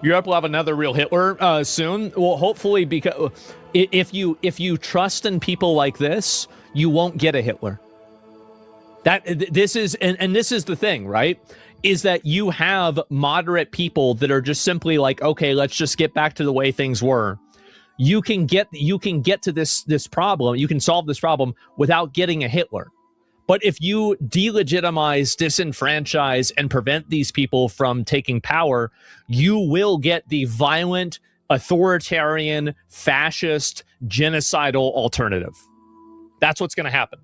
Europe will have another real Hitler soon. Well, hopefully, because if you trust in people like this, you won't get a Hitler. This is the thing, right? Is that you have moderate people that are just simply like, okay, let's just get back to the way things were. You can get to this problem. You can solve this problem without getting a Hitler. But if you delegitimize, disenfranchise, and prevent these people from taking power, you will get the violent, authoritarian, fascist, genocidal alternative. That's what's going to happen.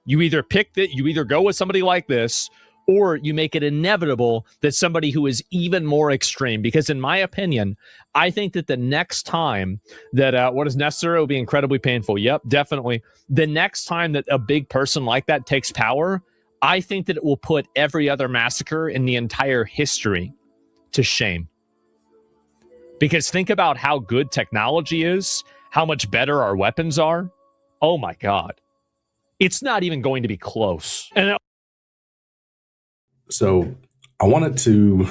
You either you either go with somebody like this, or you make it inevitable that somebody who is even more extreme. Because in my opinion, I think that the next time that what is necessary will be incredibly painful. Yep, definitely. The next time that a big person like that takes power, I think that it will put every other massacre in the entire history to shame. Because think about how good technology is, how much better our weapons are. Oh my God. It's not even going to be close. And so I wanted to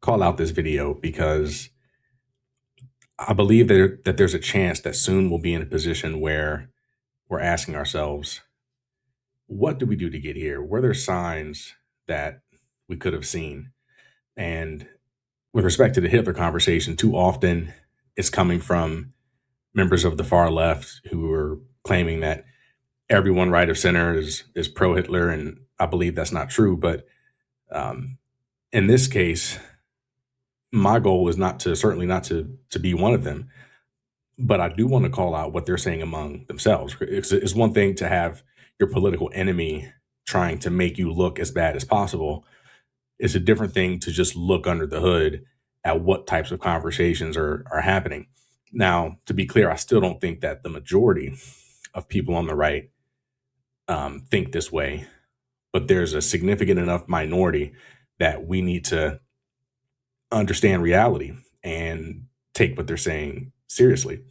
call out this video because I believe that there's a chance that soon we'll be in a position where we're asking ourselves, what did we do to get here? Were there signs that we could have seen? And with respect to the Hitler conversation, too often it's coming from members of the far left who are claiming that everyone right of center is pro-Hitler, and I believe that's not true. But in this case, my goal is certainly not to be one of them, but I do want to call out what they're saying among themselves. It's one thing to have your political enemy trying to make you look as bad as possible. It's a different thing to just look under the hood at what types of conversations are happening. Now, to be clear, I still don't think that the majority of people on the right think this way, but there's a significant enough minority that we need to understand reality and take what they're saying seriously.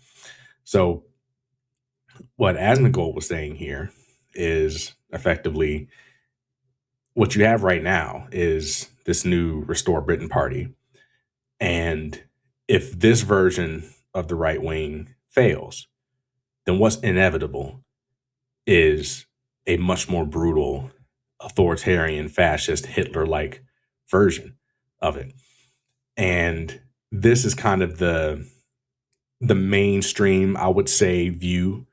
So what Asmongold was saying here is effectively what you have right now is this new Restore Britain party. And if this version of the right wing fails, then what's inevitable is a much more brutal, authoritarian, fascist, Hitler-like version of it. And this is kind of the mainstream, I would say, view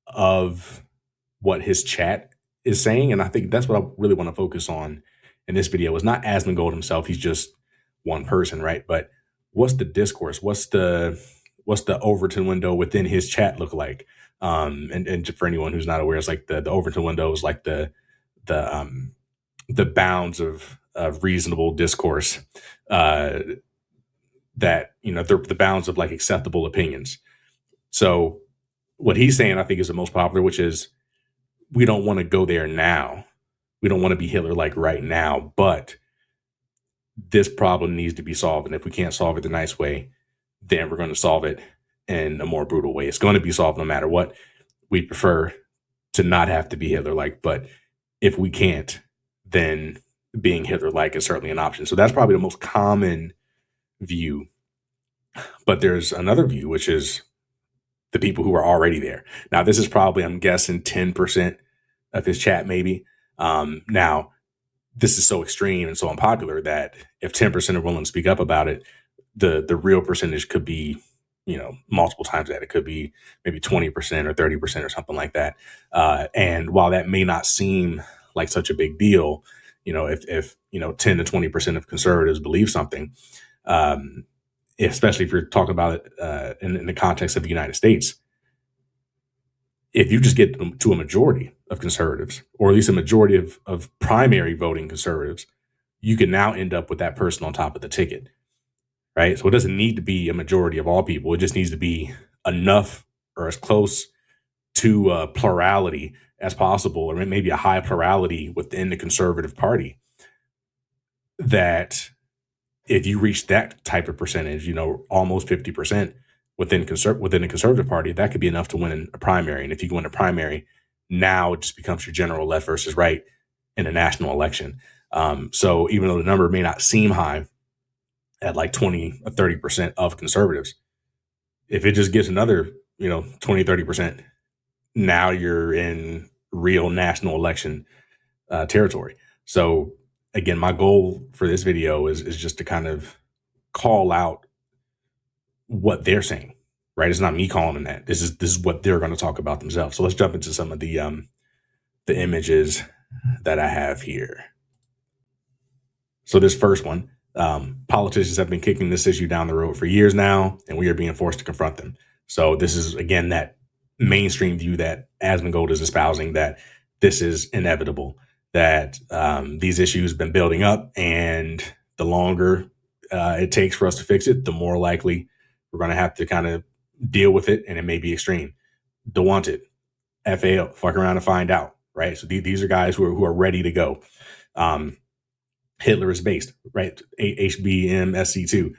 of what his chat is saying. And I think that's what I really want to focus on in this video. Is not Asmongold himself. He's just one person, right? But what's the discourse? What's the Overton window within his chat look like? And for anyone who's not aware, it's like the Overton window is like the bounds of reasonable discourse, that, you know, the bounds of like acceptable opinions. So what he's saying, I think, is the most popular, which is we don't want to go there now. We don't want to be Hitler like right now, but this problem needs to be solved. And if we can't solve it the nice way, then we're going to solve it in a more brutal way. It's going to be solved no matter what. We prefer to not have to be Hitler like, but if we can't, then being Hitler like is certainly an option. So that's probably the most common view. But there's another view, which is the people who are already there. Now, this is probably, I'm guessing, 10% of his chat, maybe. Now, this is so extreme and so unpopular that if 10% are willing to speak up about it, the real percentage could be, you know, multiple times that. It could be maybe 20% or 30% or something like that. And while that may not seem like such a big deal, you know, if you know, 10 to 20% of conservatives believe something, especially if you're talking about it in the context of the United States, if you just get to a majority of conservatives, or at least a majority of primary voting conservatives, you can now end up with that person on top of the ticket, right? So it doesn't need to be a majority of all people. It just needs to be enough or as close to plurality as possible, or maybe a high plurality within the conservative party, that if you reach that type of percentage, you know, almost 50% within the conservative party, that could be enough to win a primary. And if you win a primary, now it just becomes your general left versus right in a national election. So even though the number may not seem high, at like 20 or 30% of conservatives. If it just gets another, 20, 30%, now you're in real national election territory. So again, my goal for this video is just to kind of call out what they're saying, right? It's not me calling them that. This is what they're going to talk about themselves. So let's jump into some of the images that I have here. So this first one, politicians have been kicking this issue down the road for years now, and we are being forced to confront them. So this is, again, that mainstream view that Asmongold is espousing, that this is inevitable, that these issues have been building up, and the longer it takes for us to fix it, the more likely we're going to have to kind of deal with it, and it may be extreme. Don't want it. FAO, fuck around and find out, right? So these are guys who are ready to go. Hitler is based, right? HBMSC2,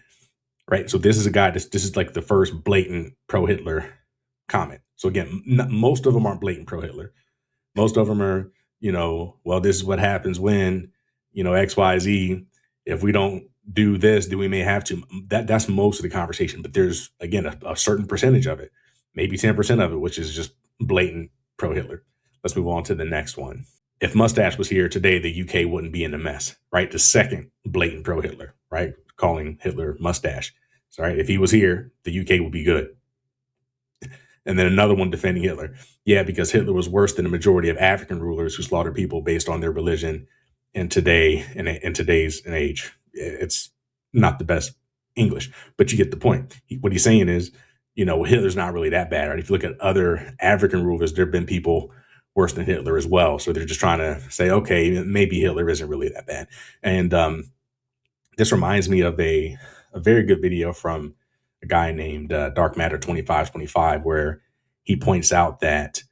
right? So this is a guy, this is like the first blatant pro-Hitler comment. So again, most of them aren't blatant pro-Hitler. Most of them are, well, this is what happens when, XYZ, if we don't do this, then we may have to. That's most of the conversation. But there's, again, a certain percentage of it, maybe 10% of it, which is just blatant pro-Hitler. Let's move on to the next one. If Mustache was here today, the UK wouldn't be in a mess, right? The second blatant pro-Hitler, right? Calling Hitler Mustache. So, right, if he was here, the UK would be good. And then another one defending Hitler. Yeah, because Hitler was worse than the majority of African rulers who slaughtered people based on their religion. And today, in today's age, it's not the best English, but you get the point. What he's saying is, Hitler's not really that bad, right? If you look at other African rulers, there have been people worse than Hitler as well. So they're just trying to say, okay, maybe Hitler isn't really that bad. And this reminds me of a very good video from a guy named Dark Matter 2525, where he points out that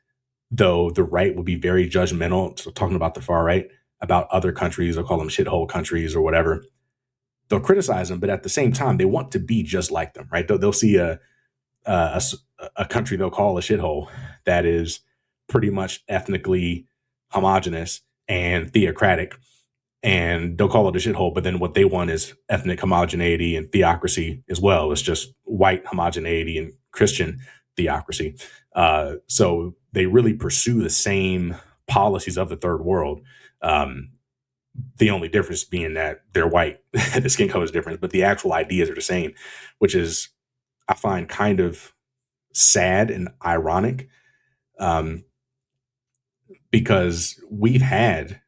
though the right will be very judgmental, so talking about the far right, about other countries, they'll call them shithole countries or whatever, they'll criticize them, but at the same time, they want to be just like them, right? They'll see a country they'll call a shithole that is pretty much ethnically homogenous and theocratic, and they'll call it a shithole, but then what they want is ethnic homogeneity and theocracy as well. It's just white homogeneity and Christian theocracy. So they really pursue the same policies of the third world. The only difference being that they're white, the skin color is different, but the actual ideas are the same, which is, I find, kind of sad and ironic, because we've had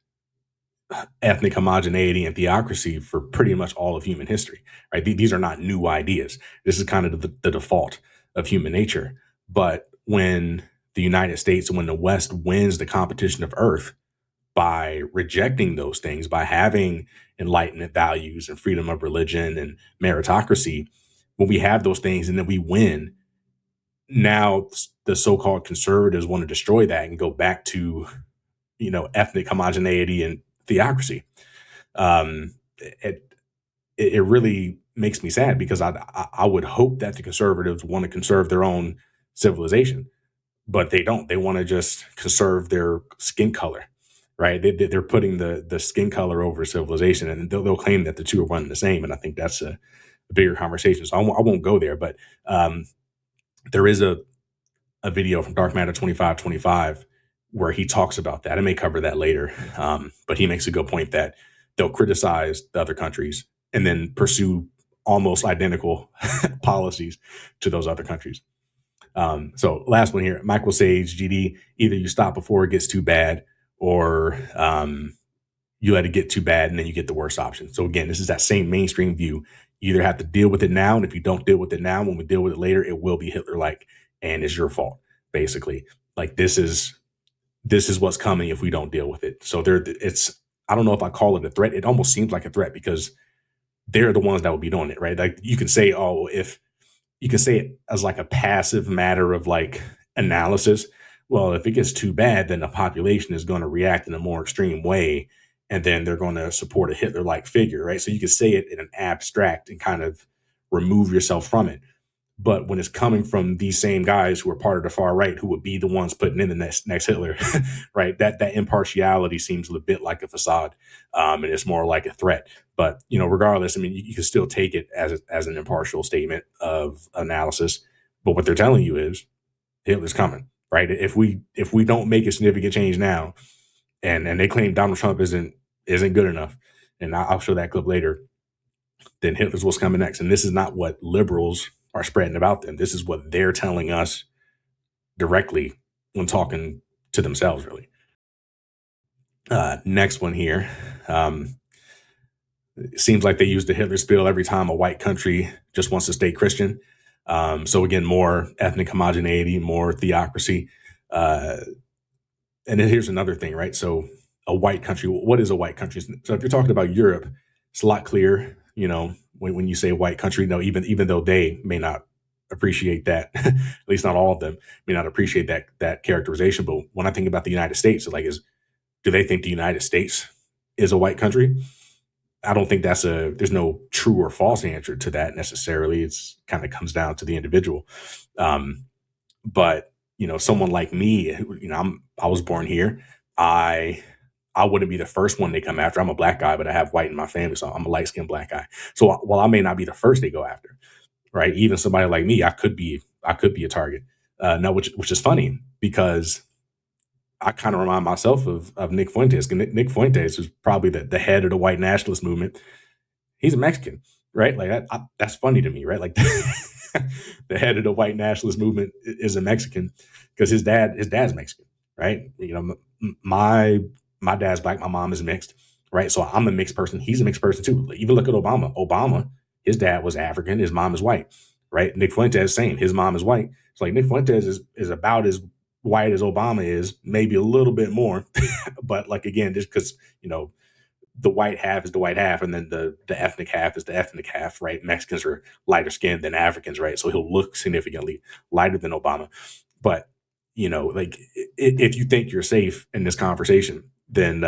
ethnic homogeneity and theocracy for pretty much all of human history, right? These are not new ideas. This is kind of the default of human nature. But when the United States and when the West wins the competition of Earth by rejecting those things, by having Enlightenment values and freedom of religion and meritocracy, when we have those things and then we win, now the so-called conservatives want to destroy that and go back to, ethnic homogeneity and theocracy. It really makes me sad, because I would hope that the conservatives want to conserve their own civilization, but they don't. They want to just conserve their skin color, right? They're putting the skin color over civilization, and they'll claim that the two are one and the same. And I think that's a bigger conversation. So I won't go there, but there is a video from Dark Matter 2525 where he talks about that. I may cover that later, but he makes a good point that they'll criticize the other countries and then pursue almost identical policies to those other countries. So last one here, Michael Sage, GD, either you stop before it gets too bad, or you let it get too bad and then you get the worst option. So again, this is that same mainstream view. You either have to deal with it now, and if you don't deal with it now, when we deal with it later, it will be Hitler-like, and it's your fault, basically. Like, this is what's coming if we don't deal with it. So I don't know if I call it a threat. It almost seems like a threat, because they're the ones that will be doing it, right? Like, you can say, if you can say it as like a passive matter of like analysis. Well, if it gets too bad, then the population is going to react in a more extreme way, and then they're going to support a Hitler-like figure, right? So you can say it in an abstract and kind of remove yourself from it. But when it's coming from these same guys who are part of the far right, who would be the ones putting in the next Hitler, right? That impartiality seems a bit like a facade, and it's more like a threat. But regardless, I mean, you can still take it as an impartial statement of analysis. But what they're telling you is Hitler's coming, right? If we don't make a significant change now, and they claim Donald Trump isn't good enough, and I'll show that clip later, then Hitler's what's coming next. And this is not what liberals are spreading about them. This is what they're telling us directly when talking to themselves, really. Next one here. It seems like they use the Hitler spiel every time a white country just wants to stay Christian. So again, more ethnic homogeneity, more theocracy. And then here's another thing, right? So a white country, what is a white country? So if you're talking about Europe, it's a lot clearer, when you say white country, no, even though they may not appreciate that, at least not all of them may not appreciate that characterization. But when I think about the United States, do they think the United States is a white country? I don't think there's no true or false answer to that necessarily. It's kind of comes down to the individual. But someone like me, I was born here. I wouldn't be the first one they come after. I'm a black guy, but I have white in my family, so I'm a light skinned black guy. So while I may not be the first they go after, right? Even somebody like me, I could be a target. No, which is funny because I kind of remind myself of Nick Fuentes. Nick Fuentes was probably the head of the white nationalist movement. He's a Mexican, right? Like that's funny to me, right? Like the head of the white nationalist movement is a Mexican because his dad's Mexican, right? My dad's black, my mom is mixed, right? So I'm a mixed person. He's a mixed person too. Even look at Obama. Obama, his dad was African, his mom is white, right? Nick Fuentes, same. His mom is white. It's like Nick Fuentes is about as white as Obama is, maybe a little bit more, but like again, just because the white half is the white half, and then the ethnic half is the ethnic half, right? Mexicans are lighter skinned than Africans, right? So he'll look significantly lighter than Obama. But if you think you're safe in this conversation, then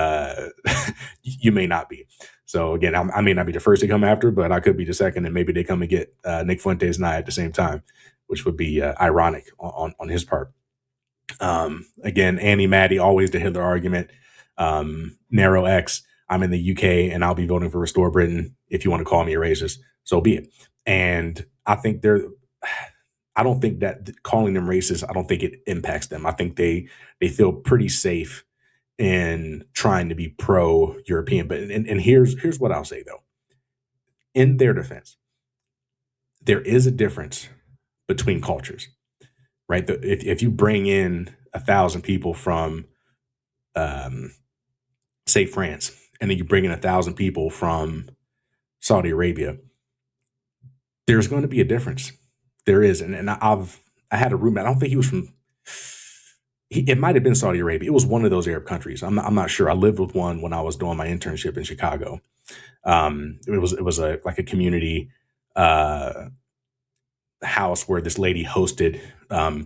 you may not be. So again, I may not be the first to come after, but I could be the second, and maybe they come and get Nick Fuentes and I at the same time, which would be ironic on his part. Again, Annie Maddie, always the Hitler argument. Narrow X, I'm in the UK and I'll be voting for Restore Britain. If you want to call me a racist, so be it. And I don't think that calling them racist, I don't think it impacts them. I think they feel pretty safe in trying to be pro-European. But and here's what I'll say though. In their defense, there is a difference between cultures, right? If you bring in 1,000 people from, say, France, and then you bring in 1,000 people from Saudi Arabia, there's going to be a difference. There is, and I had a roommate. I don't think he was from. It might have been Saudi Arabia. It was one of those Arab countries. I'm not sure. I lived with one when I was doing my internship in Chicago. It was a community house where this lady hosted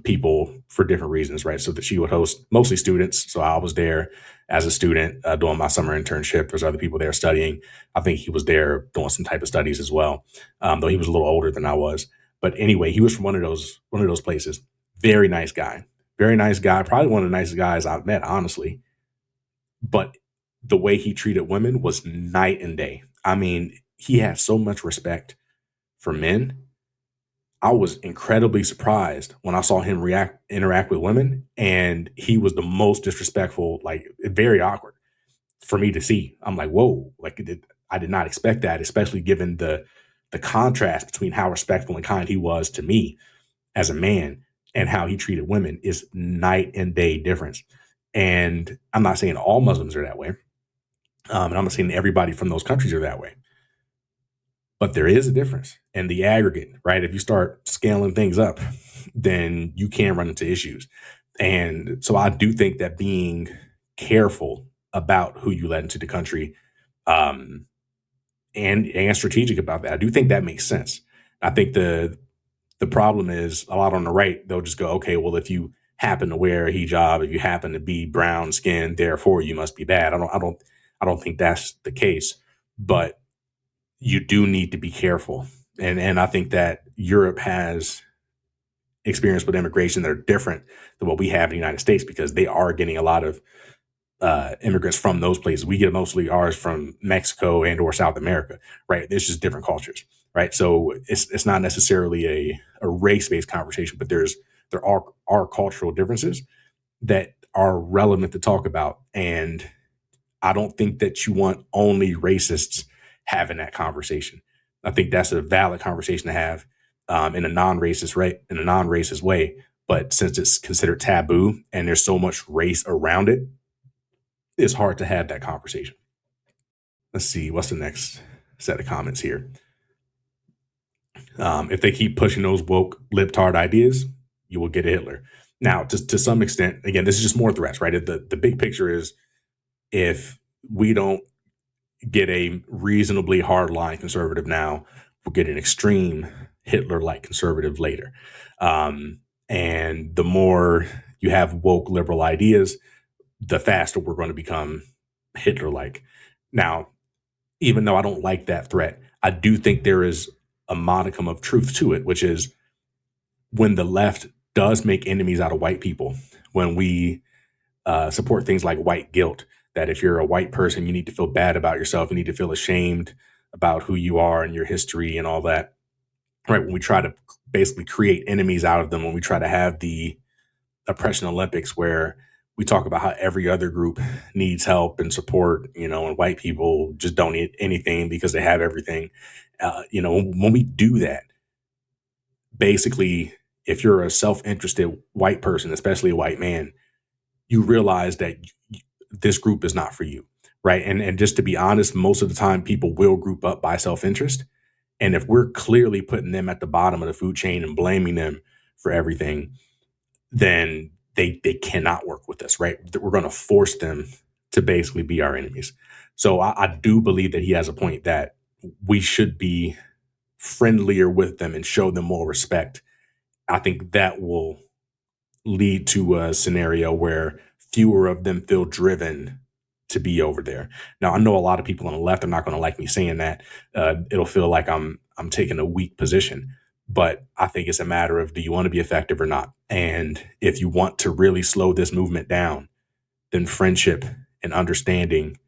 people for different reasons, right? So that she would host mostly students. So I was there as a student doing my summer internship. There's other people there studying. I think he was there doing some type of studies as well, though he was a little older than I was. But anyway, he was from one of those places. Very nice guy. Very nice guy. Probably one of the nicest guys I've met, honestly. But the way he treated women was night and day. I mean, he had so much respect for men. I was incredibly surprised when I saw him interact with women, and he was the most disrespectful, like very awkward for me to see. I'm like, whoa, I did not expect that, especially given the contrast between how respectful and kind he was to me as a man and how he treated women is night and day difference. And I'm not saying all Muslims are that way. And I'm not saying everybody from those countries are that way. But there is a difference in the aggregate, right? If you start scaling things up, then you can run into issues. And so I do think that being careful about who you let into the country and strategic about that, I do think that makes sense. I think the problem is a lot on the right, they'll just go, okay, well, if you happen to wear a hijab, if you happen to be brown skinned, therefore you must be bad. I don't think that's the case. But you do need to be careful. And I think that Europe has experience with immigration that are different than what we have in the United States, because they are getting a lot of immigrants from those places. We get mostly ours from Mexico and or South America, right? It's just different cultures, right? So it's not necessarily a race-based conversation, but there are cultural differences that are relevant to talk about. And I don't think that you want only racists having that conversation. I think that's a valid conversation to have in a non-racist way. But since it's considered taboo and there's so much race around it, it's hard to have that conversation. Let's see, what's the next set of comments here? If they keep pushing those woke libtard ideas, you will get a Hitler. Now, to some extent, again, this is just more threats, right? The big picture is if we don't get a reasonably hardline conservative now, we'll get an extreme Hitler-like conservative later. And the more you have woke liberal ideas, the faster we're going to become Hitler-like. Now, even though I don't like that threat, I do think there is a modicum of truth to it, which is when the left does make enemies out of white people, when we support things like white guilt, that if you're a white person, you need to feel bad about yourself, you need to feel ashamed about who you are and your history and all that, right? When we try to basically create enemies out of them, when we try to have the oppression Olympics where we talk about how every other group needs help and support, and white people just don't need anything because they have everything. When we do that, basically, if you're a self-interested white person, especially a white man, you realize that this group is not for you, right? And just to be honest, most of the time people will group up by self-interest. And if we're clearly putting them at the bottom of the food chain and blaming them for everything, then they cannot work with us, right? We're going to force them to basically be our enemies. So I do believe that he has a point that we should be friendlier with them and show them more respect. I think that will lead to a scenario where fewer of them feel driven to be over there. Now, I know a lot of people on the left are not going to like me saying that. It'll feel like I'm taking a weak position. But I think it's a matter of, do you want to be effective or not? And if you want to really slow this movement down, then friendship and understanding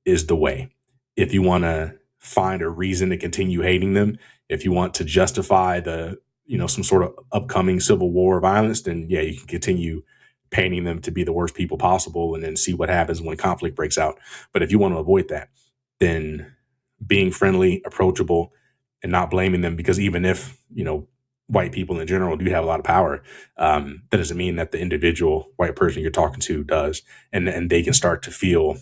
is the way. If you want to find a reason to continue hating them, if you want to justify some sort of upcoming civil war violence, then yeah, you can continue painting them to be the worst people possible and then see what happens when conflict breaks out. But if you want to avoid that, then being friendly, approachable, and not blaming them, because even if, white people in general do have a lot of power, that doesn't mean that the individual white person you're talking to does. And they can start to feel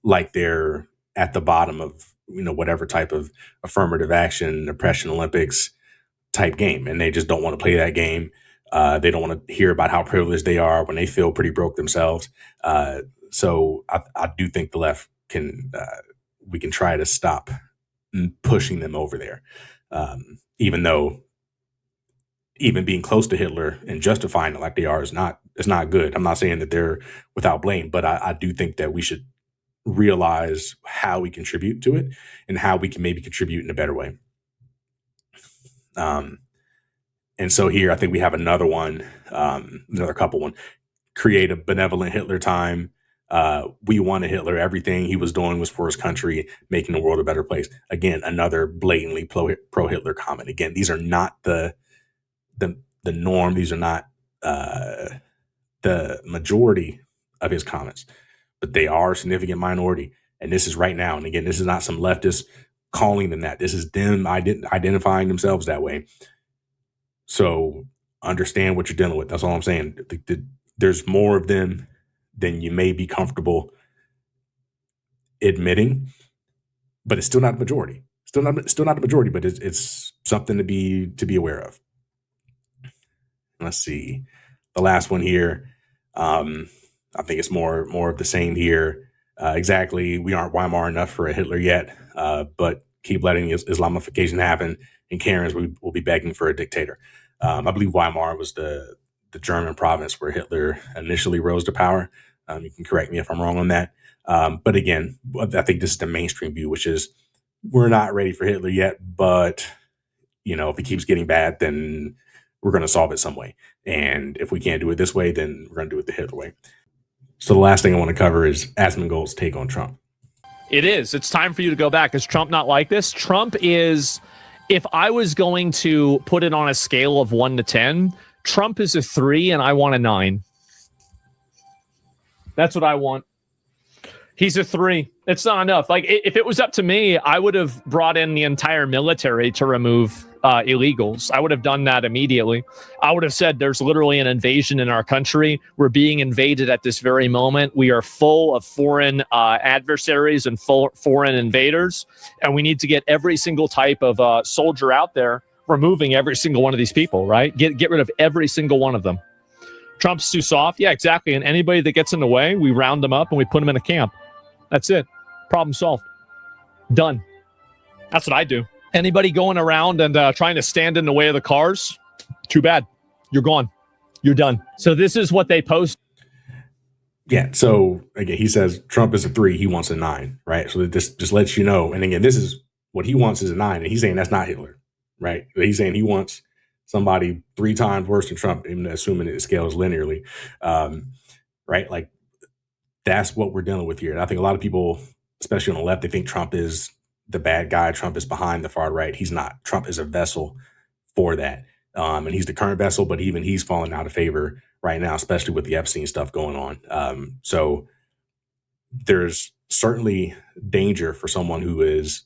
like they're at the bottom of, whatever type of affirmative action, oppression Olympics type game. And they just don't want to play that game. They don't want to hear about how privileged they are when they feel pretty broke themselves. So I do think the left we can try to stop pushing them over there. Even though even being close to Hitler and justifying it like they are is not good. I'm not saying that they're without blame, but I do think that we should realize how we contribute to it and how we can maybe contribute in a better way. And so here, I think we have another couple one, create a benevolent Hitler time. We want a Hitler. Everything he was doing was for his country, making the world a better place. Again, another blatantly pro-Hitler comment. Again, these are not the norm. These are not the majority of his comments, but they are a significant minority. And this is right now. And again, this is not some leftist calling them that. This is them identifying themselves that way. So understand what you're dealing with. That's all I'm saying. There's more of them than you may be comfortable admitting, but it's still not a majority. Still not the majority, but it's something to be aware of. Let's see, the last one here. I think it's more of the same here. Exactly, we aren't Weimar enough for a Hitler yet, but keep letting Islamification happen, and Karens will be begging for a dictator. I believe Weimar was the German province where Hitler initially rose to power. You can correct me if I'm wrong on that. But again, I think this is the mainstream view, which is we're not ready for Hitler yet, but if it keeps getting bad, then we're going to solve it some way. And if we can't do it this way, then we're going to do it the Hitler way. So the last thing I want to cover is Asmongold's take on Trump. It is. It's time for you to go back. Is Trump not like this? Trump is, if I was going to put it on a scale of 1 to 10, Trump is a 3 and I want a 9. That's what I want. He's a 3. It's not enough. Like, if it was up to me, I would have brought in the entire military to remove illegals. I would have done that immediately. I would have said there's literally an invasion in our country. We're being invaded at this very moment. We are full of foreign adversaries and foreign invaders, and we need to get every single type of soldier out there, removing every single one of these people, right? Get rid of every single one of them. Trump's too soft. Yeah, exactly. And anybody that gets in the way, we round them up and we put them in a camp. That's it. Problem solved. Done. That's what I do. Anybody going around and trying to stand in the way of the cars, too bad. You're gone. You're done. So this is what they post. Yeah. So again, he says Trump is a 3. He wants a 9, right? So this just lets you know. And again, this is what he wants is a 9. And he's saying that's not Hitler, right? He's saying he wants somebody 3 times worse than Trump, even assuming it scales linearly, right? Like, that's what we're dealing with here. And I think a lot of people, especially on the left, they think Trump is the bad guy. Trump is behind the far right. He's not. Trump is a vessel for that. And he's the current vessel, but even he's falling out of favor right now, especially with the Epstein stuff going on. So there's certainly danger for someone who is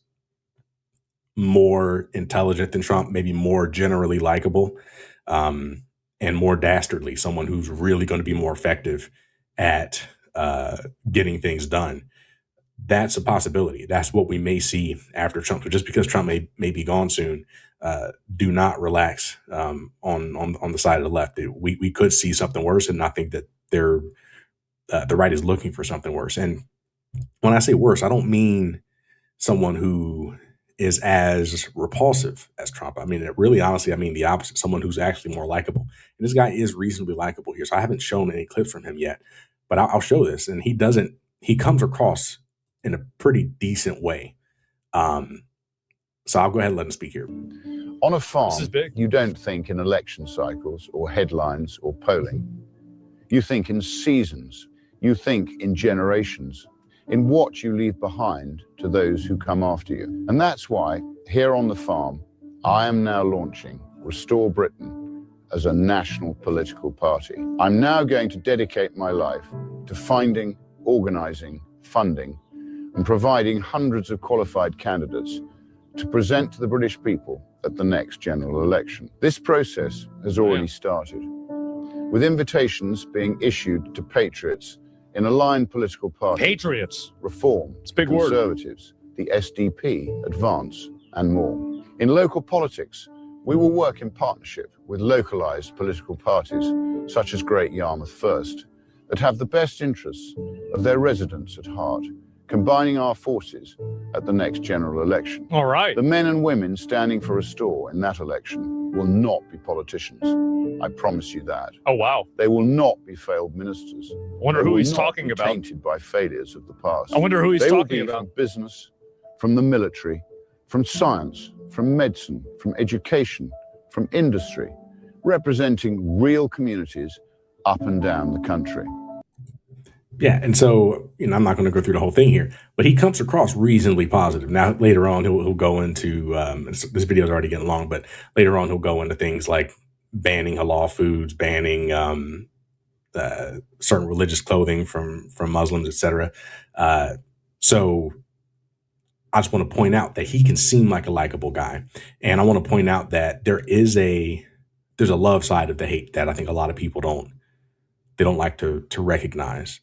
more intelligent than Trump, maybe more generally likable, and more dastardly, someone who's really going to be more effective at getting things done. That's a possibility. That's what we may see after Trump. So just because Trump may be gone soon, do not relax on the side of the left. We could see something worse, and I think that the right is looking for something worse. And when I say worse, I don't mean someone who is as repulsive as Trump. I mean, really, honestly, I mean the opposite. Someone who's actually more likable. And this guy is reasonably likable here. So I haven't shown any clips from him yet, but I'll show this. And he comes across in a pretty decent way. So I'll go ahead and let him speak here. On a farm, you don't think in election cycles or headlines or polling. You think in seasons. You think in generations, in what you leave behind to those who come after you. And that's why, here on the farm, I am now launching Restore Britain as a national political party. I'm now going to dedicate my life to finding, organizing, funding, and providing hundreds of qualified candidates to present to the British people at the next general election. This process has already started, with invitations being issued to patriots in aligned political parties. Patriots. Reform, it's a big Conservatives, the SDP, Advance, and more. In local politics, we will work in partnership with localized political parties, such as Great Yarmouth First, that have the best interests of their residents at heart, combining our forces at the next general election. All right. The men and women standing for Restore in that election will not be politicians. I promise you that. Oh, wow. They will not be failed ministers. I wonder who he's talking about. Tainted by failures of the past. I wonder who he's talking about. They will be from business, from the military, from science, from medicine, from education, from industry, representing real communities up and down the country. Yeah, and so I'm not going to go through the whole thing here, but he comes across reasonably positive. Now, later on, he'll go into this video is already getting long, but later on he'll go into things like banning halal foods, banning certain religious clothing from Muslims, etc. So I just want to point out that he can seem like a likable guy, and I want to point out that there's a love side of the hate that I think a lot of people don't like to recognize.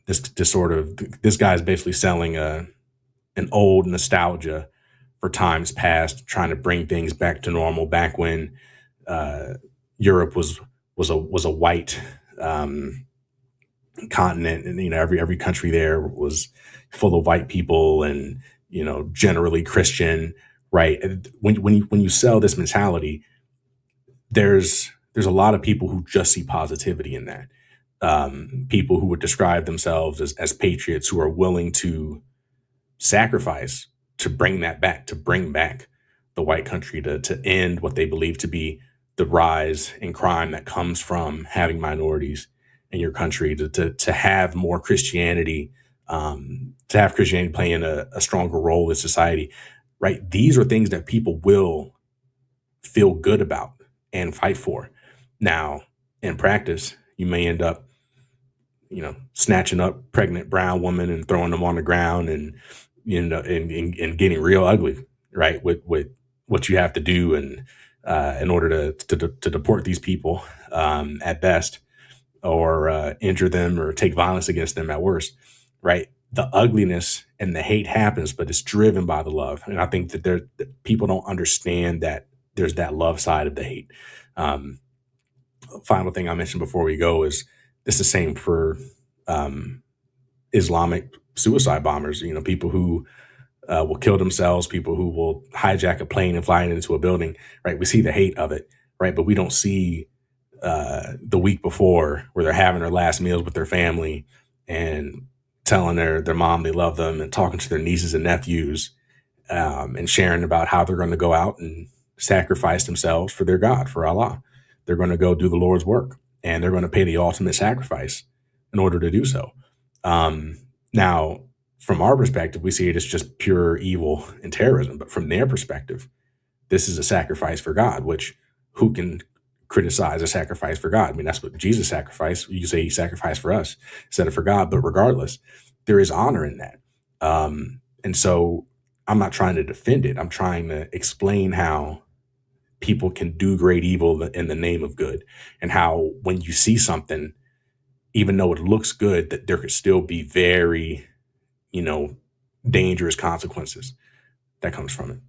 This guy is basically selling an old nostalgia for times past, trying to bring things back to normal, back when Europe was a white continent, and every country there was full of white people and generally Christian, right? When you sell this mentality, there's a lot of people who just see positivity in that. People who would describe themselves as patriots, who are willing to sacrifice to bring that back, to bring back the white country, to end what they believe to be the rise in crime that comes from having minorities in your country, to have more Christianity, to have Christianity playing a stronger role in society, right? These are things that people will feel good about and fight for. Now, in practice, you may end up, snatching up pregnant brown women and throwing them on the ground, and and getting real ugly, right? With what you have to do, and in order to deport these people, at best, or injure them or take violence against them at worst, right? The ugliness and the hate happens, but it's driven by the love. And I think that people don't understand that there's that love side of the hate. Um, Final thing I mentioned before we go is it's the same for Islamic suicide bombers. People who will kill themselves, people who will hijack a plane and fly it into a building. Right? We see the hate of it, right? But we don't see the week before where they're having their last meals with their family and telling their mom they love them, and talking to their nieces and nephews, and sharing about how they're going to go out and sacrifice themselves for their God, for Allah. They're going to go do the Lord's work, and they're going to pay the ultimate sacrifice in order to do so. Now, from our perspective, we see it as just pure evil and terrorism. But from their perspective, this is a sacrifice for God, which who can criticize a sacrifice for God? I mean, that's what Jesus sacrificed. You say he sacrificed for us instead of for God. But regardless, there is honor in that. And so I'm not trying to defend it. I'm trying to explain how people can do great evil in the name of good, and how when you see something, even though it looks good, that there could still be very, dangerous consequences that comes from it.